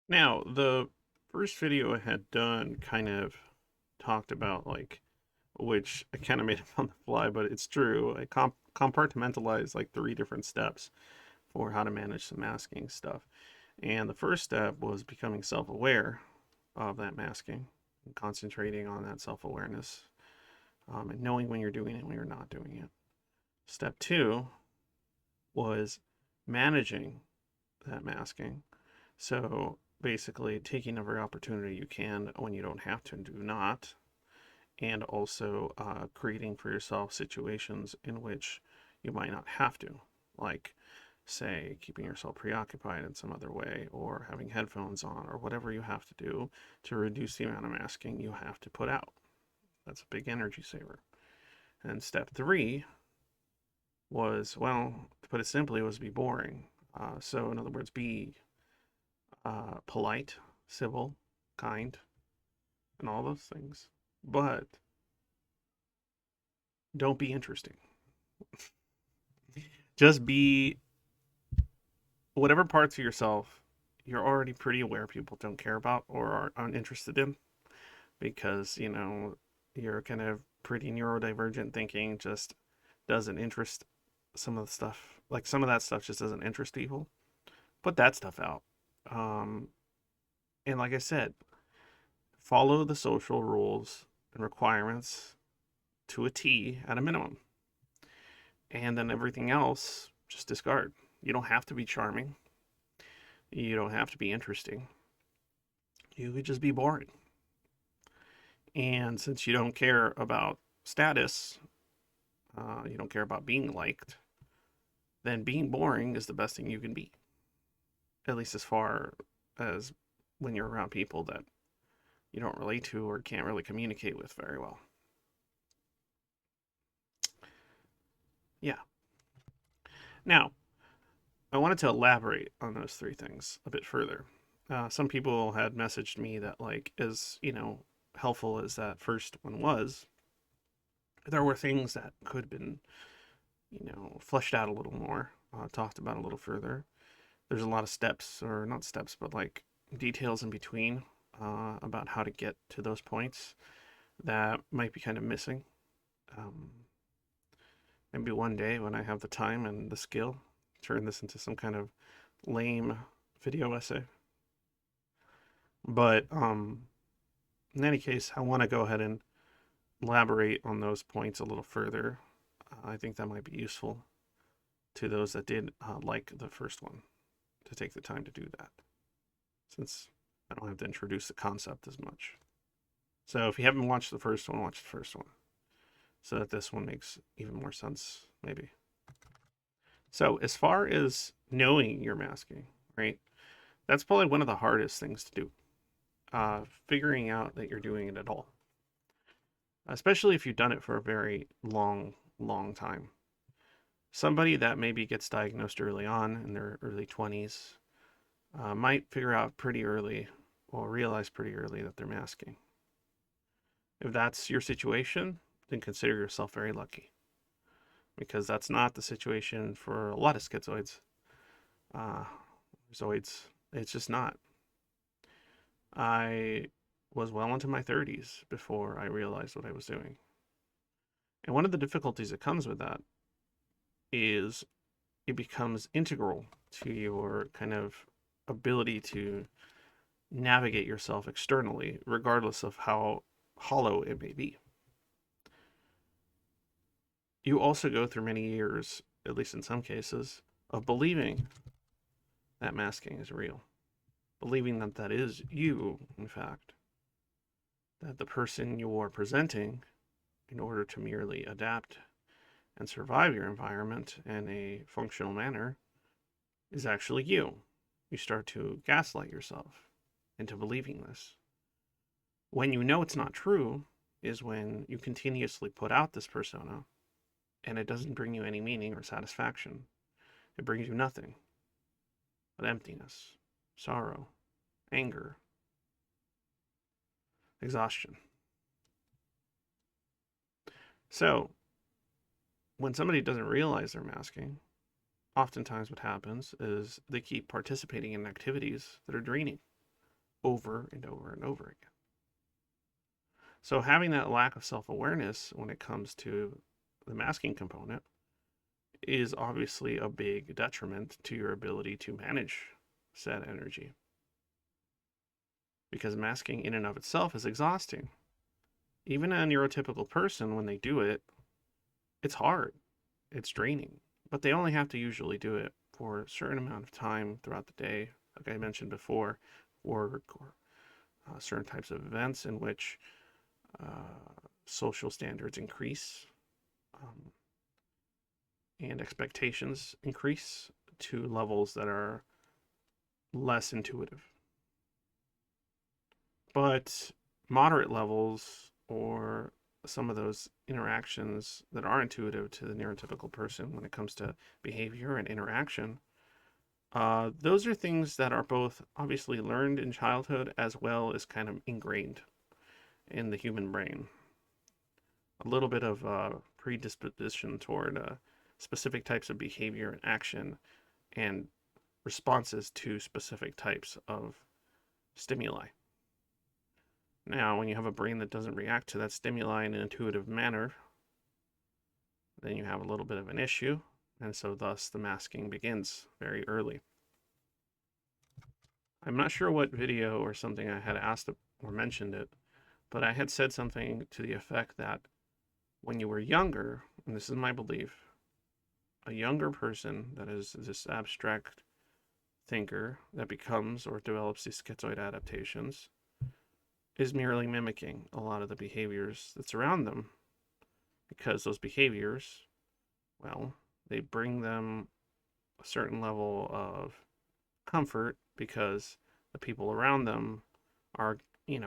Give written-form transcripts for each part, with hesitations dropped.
Now, the first video I had done kind of talked about like, which I kind of made up on the fly, but it's true. I compartmentalized like three different steps for how to manage some masking stuff. And the first step was becoming self-aware of that masking and concentrating on that self-awareness, and knowing when you're doing it, when you're not doing it. Step two was managing that masking. So basically, taking every opportunity you can when you don't have to and do not, and also creating for yourself situations in which you might not have to, like, say, keeping yourself preoccupied in some other way, or having headphones on, or whatever you have to do to reduce the amount of masking you have to put out. That's a big energy saver. And step three was, well, to put it simply, was be boring. So, in other words, be polite, civil, kind, and all those things. But don't be interesting. Just be whatever parts of yourself you're already pretty aware people don't care about or are uninterested in because, you're kind of pretty neurodivergent thinking just doesn't interest some of the stuff. Like some of that stuff just doesn't interest people. Put that stuff out. Um, and like I said, follow the social rules and requirements to a T at a minimum. And then everything else, just discard. You don't have to be charming. You don't have to be interesting. You could just be boring. And since you don't care about status, you don't care about being liked, then being boring is the best thing you can be. At least as far as when you're around people that you don't relate to or can't really communicate with very well. Yeah. Now, I wanted to elaborate on those three things a bit further. Some people had messaged me that, like, as helpful as that first one was, there were things that could have been, fleshed out a little more, talked about a little further. There's a lot of steps, or not steps, but like details in between about how to get to those points that might be kind of missing. Um, Maybe one day when I have the time and the skill, turn this into some kind of lame video essay. But in any case, I want to go ahead and elaborate on those points a little further. I think that might be useful to those that did like the first one to take the time to do that, since I don't have to introduce the concept as much. So if you haven't watched the first one, watch the first one so that this one makes even more sense, maybe. So, as far as knowing you're masking, right, that's probably one of the hardest things to do. Figuring out that you're doing it at all, especially if you've done it for a very long, long time. Somebody that maybe gets diagnosed early on in their early 20s might figure out pretty early or realize pretty early that they're masking. If that's your situation, then consider yourself very lucky because that's not the situation for a lot of schizoids. Uh, Zoids, it's just not. I was well into my 30s before I realized what I was doing. And one of the difficulties that comes with that is it becomes integral to your kind of ability to navigate yourself externally, regardless of how hollow it may be. You also go through many years, at least in some cases, of believing that masking is real, believing that that is you, in fact, that the person you are presenting in order to merely adapt and survive your environment in a functional manner is actually you. You start to gaslight yourself into believing this. When you know it's not true is when you continuously put out this persona and it doesn't bring you any meaning or satisfaction. It brings you nothing but emptiness, sorrow, anger, exhaustion. So, when somebody doesn't realize they're masking, oftentimes what happens is they keep participating in activities that are draining. over and over and over again. So having that lack of self-awareness when it comes to the masking component is obviously a big detriment to your ability to manage said energy. Because masking in and of itself is exhausting. Even a neurotypical person, when they do it, it's hard, it's draining, but they only have to usually do it for a certain amount of time throughout the day, like I mentioned before, work or certain types of events in which social standards increase and expectations increase to levels that are less intuitive. But moderate levels, or some of those interactions that are intuitive to the neurotypical person when it comes to behavior and interaction, those are things that are both obviously learned in childhood as well as kind of ingrained in the human brain. A little bit of predisposition toward specific types of behavior and action and responses to specific types of stimuli. Now, when you have a brain that doesn't react to that stimuli in an intuitive manner, then you have a little bit of an issue, and so thus the masking begins very early. I'm not sure what video or something I had asked or mentioned it, but I had said something to the effect that when you were younger, and this is my belief, a younger person that is this abstract thinker that becomes or develops these schizoid adaptations is merely mimicking a lot of the behaviors that surround them, because those behaviors, well, they bring them a certain level of comfort because the people around them are,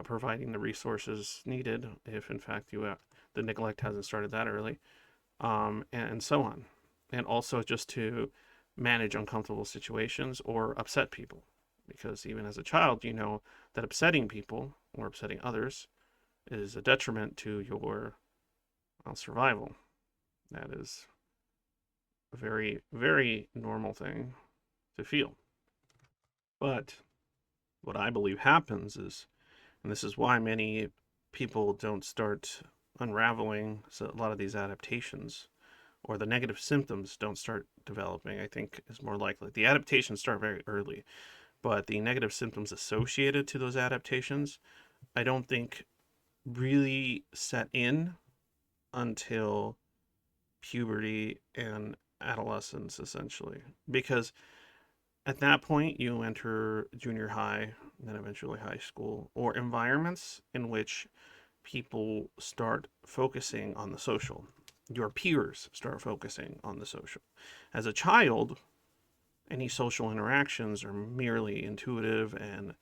providing the resources needed if in fact the neglect hasn't started that early, and so on. And also just to manage uncomfortable situations or upset people, because even as a child, you know that upsetting people or upsetting others is a detriment to your survival. That is a very, very normal thing to feel. But what I believe happens is, and this is why many people don't start unraveling a lot of these adaptations, or the negative symptoms don't start developing, I think is more likely. The adaptations start very early, but the negative symptoms associated to those adaptations, I don't think really set in until puberty and adolescence, essentially. Because at that point, you enter junior high, then eventually high school, or environments in which people start focusing on the social. Your peers start focusing on the social. As a child, any social interactions are merely intuitive, and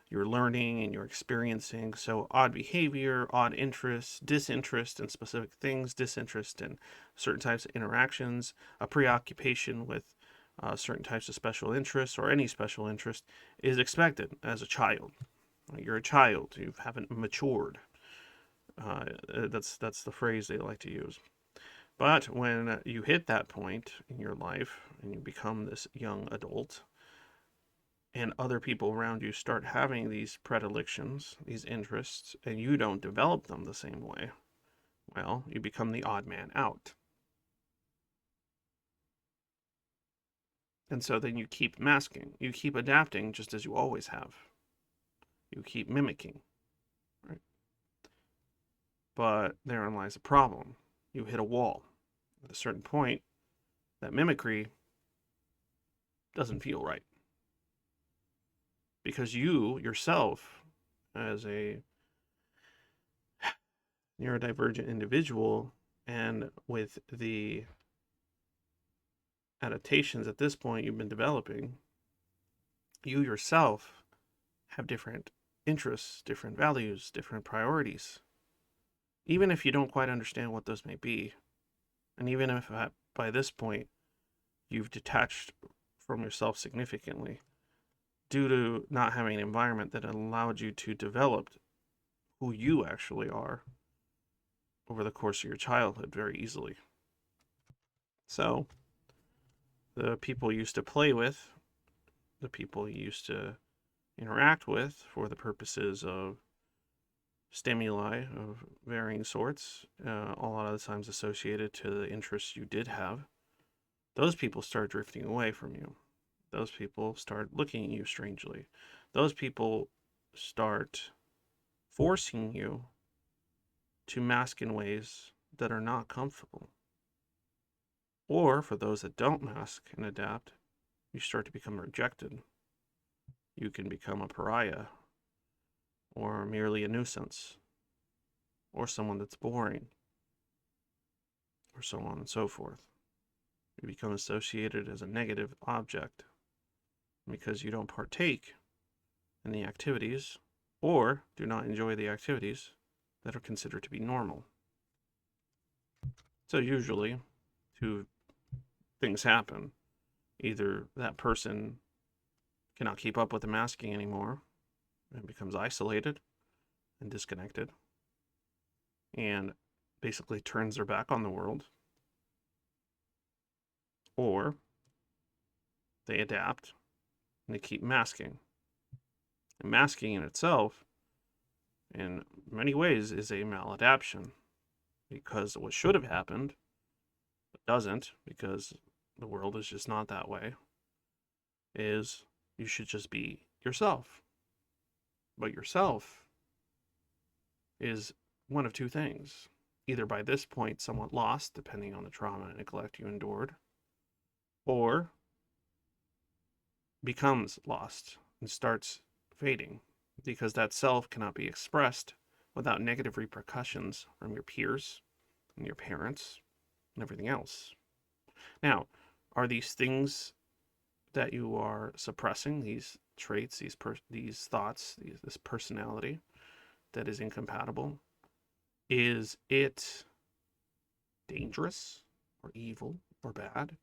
you're learning and you're experiencing. So odd behavior, odd interests, disinterest in specific things, disinterest in certain types of interactions, a preoccupation with certain types of special interests or any special interest is expected as a child. You're a child. You haven't matured. That's the phrase they like to use. But when you hit that point in your life and you become this young adult, and other people around you start having these predilections, these interests, and you don't develop them the same way, well, you become the odd man out. And so then you keep masking, you keep adapting just as you always have. You keep mimicking, right? But therein lies a problem. You hit a wall. At a certain point, that mimicry doesn't feel right. Because you yourself, as a neurodivergent individual, and with the adaptations at this point you've been developing, you yourself have different interests, different values, different priorities. Even if you don't quite understand what those may be, and even if by this point you've detached from yourself significantly due to not having an environment that allowed you to develop who you actually are over the course of your childhood very easily. So the people you used to play with, the people you used to, interact with for the purposes of stimuli of varying sorts, a lot of the times associated to the interests you did have, those people start drifting away from you. Those people start looking at you strangely. Those people start forcing you to mask in ways that are not comfortable. Or for those that don't mask and adapt, you start to become rejected. You can become a pariah, or merely a nuisance, or someone that's boring, or so on and so forth. You become associated as a negative object because you don't partake in the activities or do not enjoy the activities that are considered to be normal. So usually, two things happen. Either that person cannot keep up with the masking anymore and becomes isolated and disconnected and basically turns their back on the world, or they adapt and they keep masking. And masking in itself, in many ways, is a maladaptation, because what should have happened, but doesn't, because the world is just not that way, is you should just be yourself. But yourself is one of two things. Either by this point somewhat lost, depending on the trauma and neglect you endured, or becomes lost and starts fading, because that self cannot be expressed without negative repercussions from your peers and your parents and everything else. Now, are these things that you are suppressing, these traits, these thoughts, this personality that is incompatible, is it dangerous or evil or bad?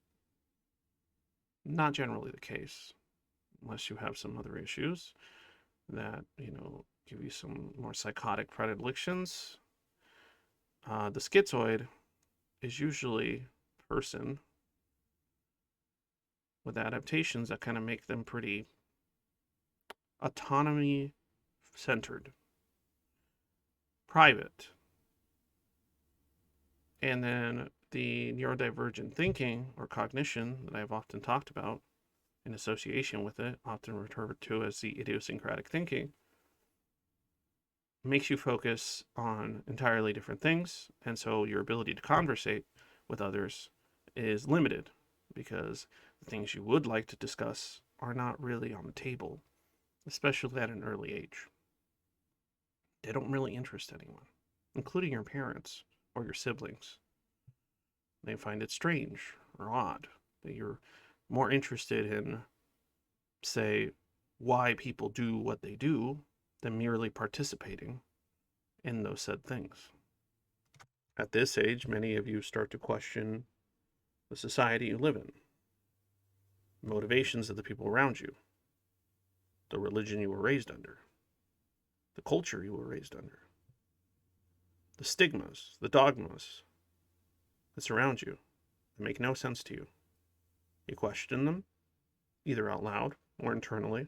Not generally the case, unless you have some other issues that, give you some more psychotic predilections. The schizoid is usually a person with adaptations that kind of make them pretty autonomy centered, private. And then the neurodivergent thinking or cognition that I've often talked about in association with it, often referred to as the idiosyncratic thinking, makes you focus on entirely different things. And so your ability to conversate with others is limited, because the things you would like to discuss are not really on the table, especially at an early age. They don't really interest anyone, including your parents or your siblings. They find it strange or odd that you're more interested in, say, why people do what they do than merely participating in those said things. At this age, many of you start to question the society you live in, motivations of the people around you, the religion you were raised under, the culture you were raised under, the stigmas, the dogmas that surround you that make no sense to you. You question them, either out loud or internally,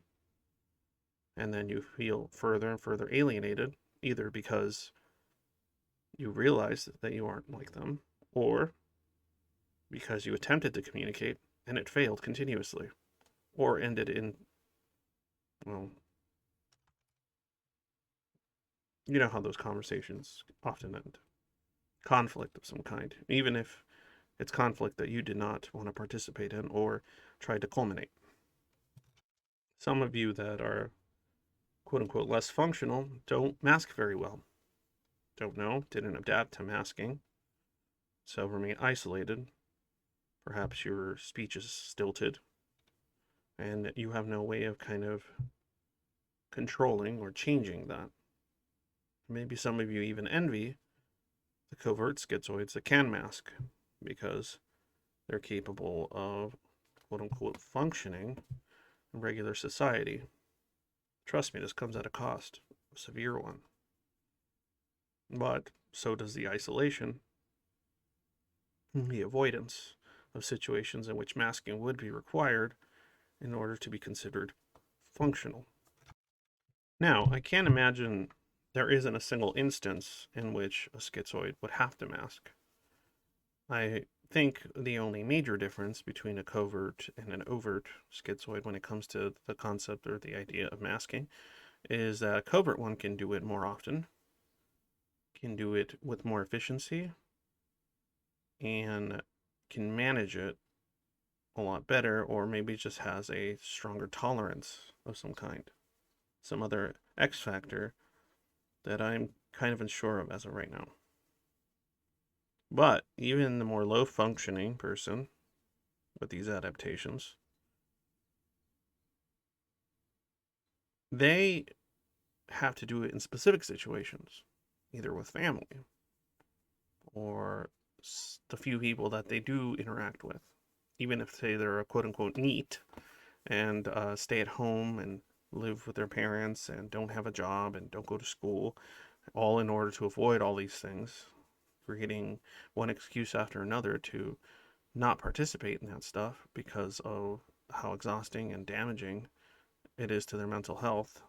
and then you feel further and further alienated, either because you realize that you aren't like them, or because you attempted to communicate and it failed continuously, or ended in, well, you know how those conversations often end. Conflict of some kind, even if it's conflict that you did not want to participate in or tried to culminate. Some of you that are quote unquote less functional don't mask very well. Don't know, didn't adapt to masking, so remain isolated. Perhaps your speech is stilted, and you have no way of kind of controlling or changing that. Maybe some of you even envy the covert schizoids that can mask, because they're capable of quote unquote functioning in regular society. Trust me, this comes at a cost, a severe one. But so does the isolation, the avoidance of situations in which masking would be required in order to be considered functional. Now, I can't imagine there isn't a single instance in which a schizoid would have to mask. I think the only major difference between a covert and an overt schizoid when it comes to the concept or the idea of masking is that a covert one can do it more often, can do it with more efficiency, and can manage it a lot better, or maybe just has a stronger tolerance of some kind, some other X factor that I'm kind of unsure of as of right now. But even the more low functioning person with these adaptations, they have to do it in specific situations, either with family or the few people that they do interact with. Even if, say, they're a quote unquote neat and stay at home and live with their parents and don't have a job and don't go to school, all in order to avoid all these things, creating one excuse after another to not participate in that stuff because of how exhausting and damaging it is to their mental health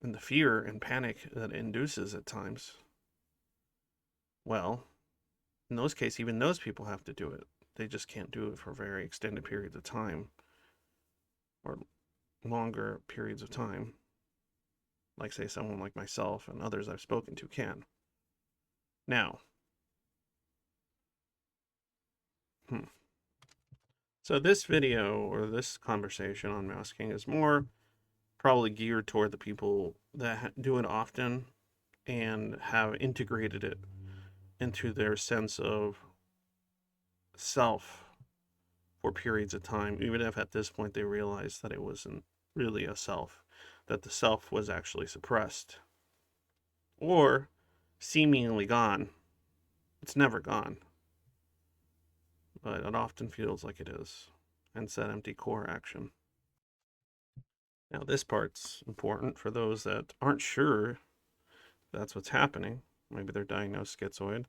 and the fear and panic that it induces at times. Well, in those cases, even those people have to do it. They just can't do it for very extended periods of time or longer periods of time, like, say, someone like myself and others I've spoken to can. Now, so this video or this conversation on masking is more probably geared toward the people that do it often and have integrated it into their sense of self for periods of time, even if at this point they realize that it wasn't really a self, that the self was actually suppressed or seemingly gone. It's never gone, but it often feels like it is. Hence that empty core action. Now, this part's important for those that aren't sure that's what's happening. Maybe they're diagnosed schizoid,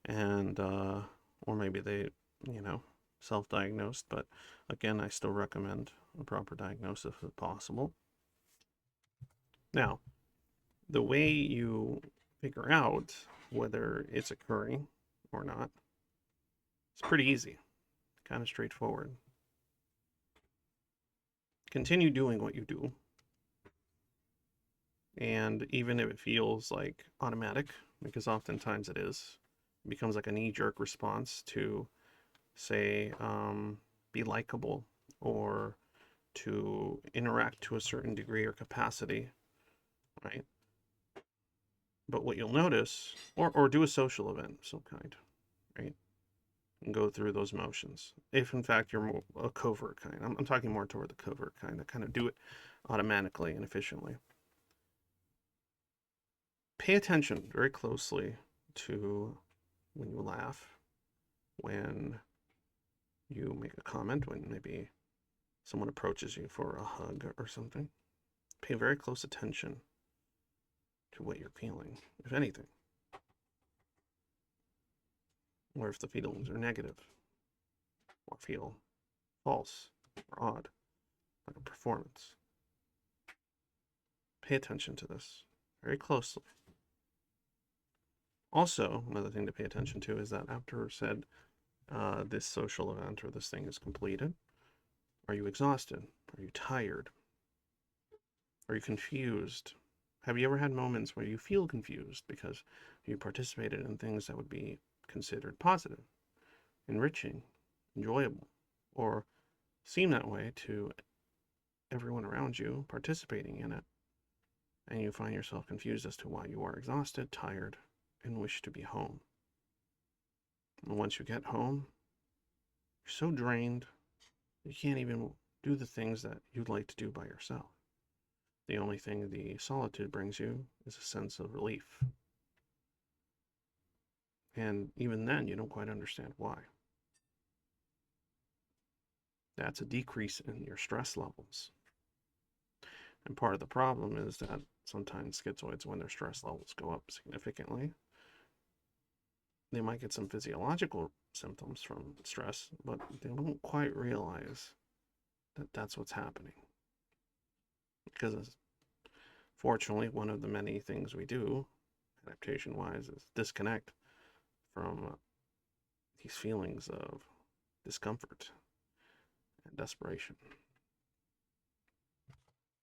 and or maybe they, you know, self-diagnosed. But again, I still recommend a proper diagnosis if possible. Now, the way you figure out whether it's occurring or not, it's pretty easy, kind of straightforward. Continue doing what you do, and even if it feels like automatic, because oftentimes it is, it becomes like a knee-jerk response to, say, be likable or to interact to a certain degree or capacity, right? But what you'll notice, or do a social event of some kind, right? And go through those motions. If in fact you're more a covert kind, I'm talking more toward the covert kind that kind of do it automatically and efficiently. Pay attention very closely to when you laugh, when you make a comment, when maybe someone approaches you for a hug or something. Pay very close attention to what you're feeling, if anything, or if the feelings are negative or feel false or odd, like a performance. Pay attention to this very closely. Also, another thing to pay attention to is that after said this social event or this thing is completed, are you exhausted? Are you tired? Are you confused? Have you ever had moments where you feel confused because you participated in things that would be considered positive, enriching, enjoyable, or seem that way to everyone around you participating in it, and you find yourself confused as to why you are exhausted, tired, and wish to be home? And once you get home, you're so drained, you can't even do the things that you'd like to do by yourself. The only thing the solitude brings you is a sense of relief. And even then, you don't quite understand why. That's a decrease in your stress levels. And part of the problem is that sometimes schizoids, when their stress levels go up significantly, they might get some physiological symptoms from stress, but they don't quite realize that that's what's happening. Because Fortunately, one of the many things we do, adaptation-wise, is disconnect from these feelings of discomfort and desperation.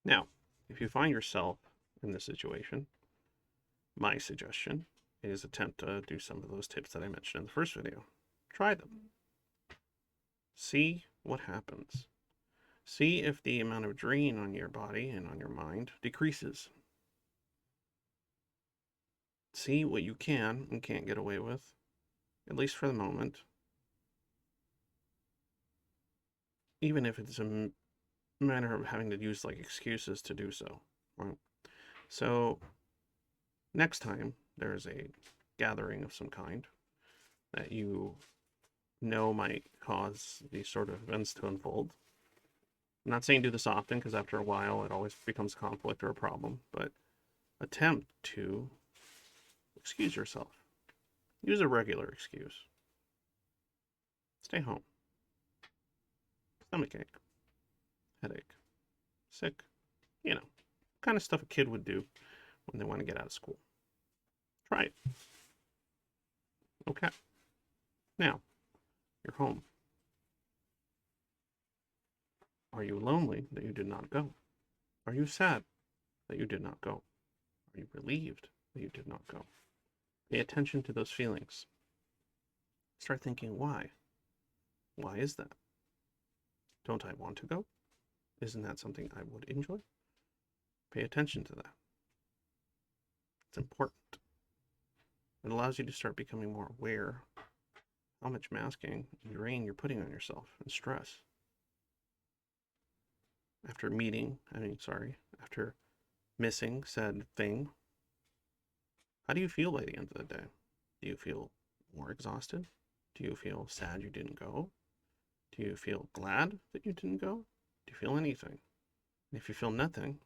Now, if you find yourself in this situation, my suggestion is attempt to do some of those tips that I mentioned in the first video. Try them. See what happens. See if the amount of drain on your body and on your mind decreases. See what you can and can't get away with, at least for the moment. Even if it's a matter of having to use like excuses to do so, right? So next time there's a gathering of some kind that you know might cause these sort of events to unfold. I'm not saying do this often, because after a while it always becomes a conflict or a problem, but attempt to excuse yourself. Use a regular excuse. Stay home. Stomachache. Headache. Sick. You know, kind of stuff a kid would do when they want to get out of school. Try it. Okay. Now, you're home. Are you lonely that you did not go? Are you sad that you did not go? Are you relieved that you did not go? Pay attention to those feelings. Start thinking, why? Why is that? Don't I want to go? Isn't that something I would enjoy? Pay attention to that. It's important. It allows you to start becoming more aware how much masking and drain you're putting on yourself and stress. After missing said thing, how do you feel by the end of the day? Do you feel more exhausted? Do you feel sad you didn't go? Do you feel glad that you didn't go? Do you feel anything? And if you feel nothing,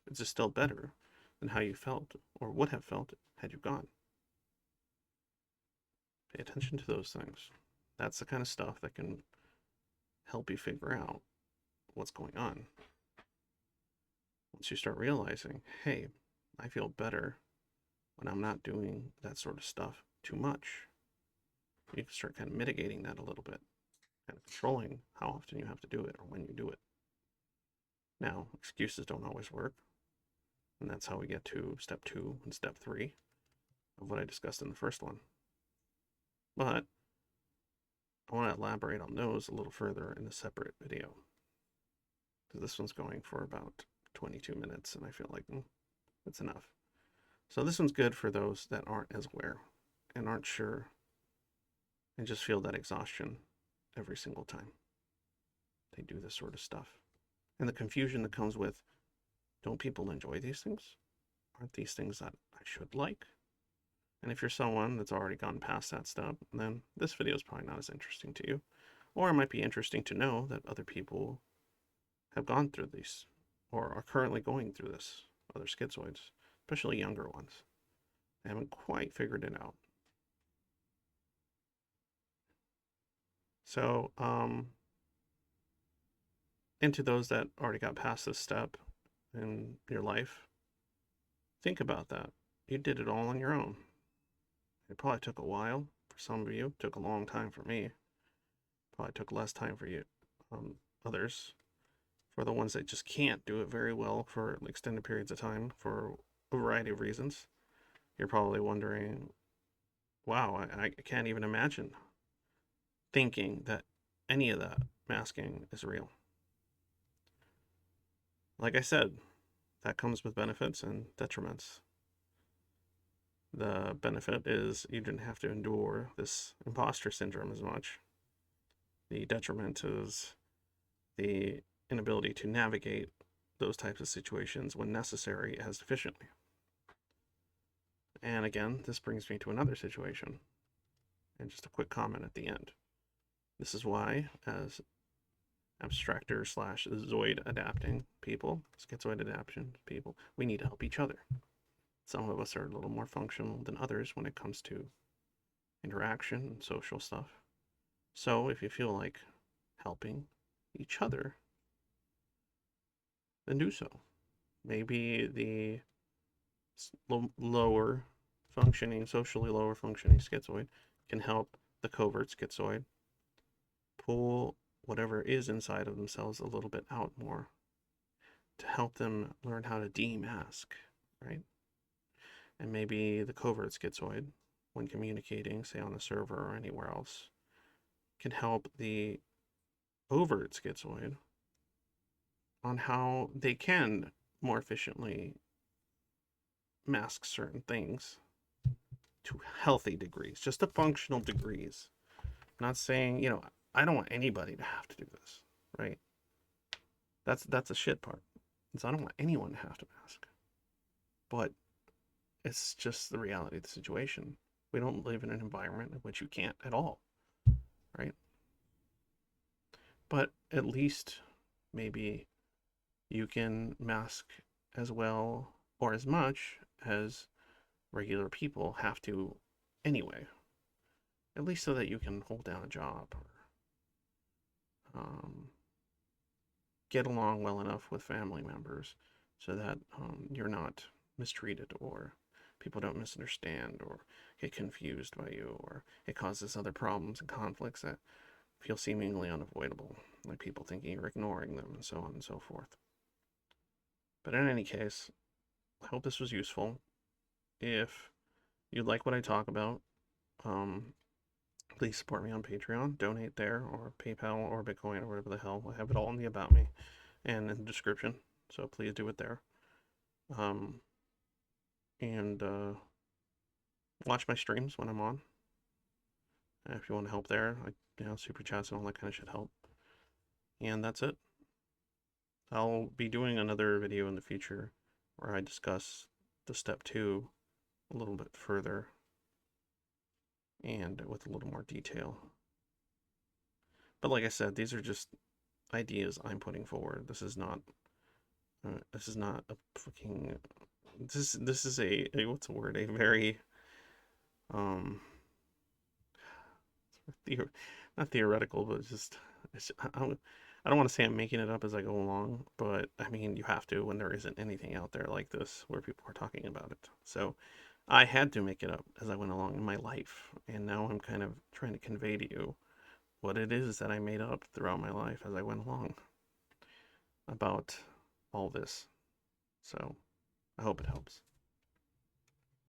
is it still better than how you felt or would have felt had you gone? Pay attention to those things. That's the kind of stuff that can help you figure out what's going on. Once you start realizing, hey, I feel better when I'm not doing that sort of stuff too much, you can start kind of mitigating that a little bit, kind of controlling how often you have to do it or when you do it. Now, excuses don't always work, and that's how we get to step 2 and step 3 of what I discussed in the first one. But I want to elaborate on those a little further in a separate video, because this one's going for about 22 minutes, and I feel like that's enough. So this one's good for those that aren't as aware and aren't sure and just feel that exhaustion every single time they do this sort of stuff. And the confusion that comes with, don't people enjoy these things? Aren't these things that I should like? And if you're someone that's already gone past that step, then this video is probably not as interesting to you. Or it might be interesting to know that other people have gone through these or are currently going through this, other schizoids, especially younger ones. They haven't quite figured it out. So, and to those that already got past this step in your life, think about that. You did it all on your own. It probably took a while for some of you. It took a long time for me. Probably took less time for you, others. For the ones that just can't do it very well for extended periods of time for a variety of reasons, you're probably wondering, wow, I can't even imagine thinking that any of that masking is real. Like I said, that comes with benefits and detriments. The benefit is you didn't have to endure this imposter syndrome as much. The detriment is the inability to navigate those types of situations when necessary as efficiently. And again, this brings me to another situation. And just a quick comment at the end. This is why, as abstractor / zoid adapting people, schizoid adaptation people, we need to help each other. Some of us are a little more functional than others when it comes to interaction and social stuff. So if you feel like helping each other, then do so. Maybe the lower functioning, socially lower functioning schizoid can help the covert schizoid pull whatever is inside of themselves a little bit out more to help them learn how to demask, right? And maybe the covert schizoid, when communicating, say on the server or anywhere else, can help the overt schizoid on how they can more efficiently mask certain things to healthy degrees, just to functional degrees. I'm not saying, I don't want anybody to have to do this, right? That's a shit part. So I don't want anyone to have to mask. But it's just the reality of the situation. We don't live in an environment in which you can't at all, right? But at least maybe you can mask as well or as much as regular people have to anyway. At least so that you can hold down a job or get along well enough with family members so that you're not mistreated or people don't misunderstand or get confused by you or it causes other problems and conflicts that feel seemingly unavoidable, like people thinking you're ignoring them and so on and so forth. But in any case, I hope this was useful. If you like what I talk about, um, please support me on Patreon, donate there, or PayPal, or Bitcoin, or whatever the hell. I have it all in the About Me and in the description, so please do it there. Um, and watch my streams when I'm on. If you want to help there, super chats and all that kind of shit help. And that's it. I'll be doing another video in the future where I discuss the step 2 a little bit further and with a little more detail. But like I said, these are just ideas I'm putting forward. This is not a fucking this is a what's the word? A very um not theoretical, but I don't want to say I'm making it up as I go along, but I mean you have to when there isn't anything out there like this where people are talking about it. So I had to make it up as I went along in my life, and now I'm kind of trying to convey to you what it is that I made up throughout my life as I went along about all this. So I hope it helps.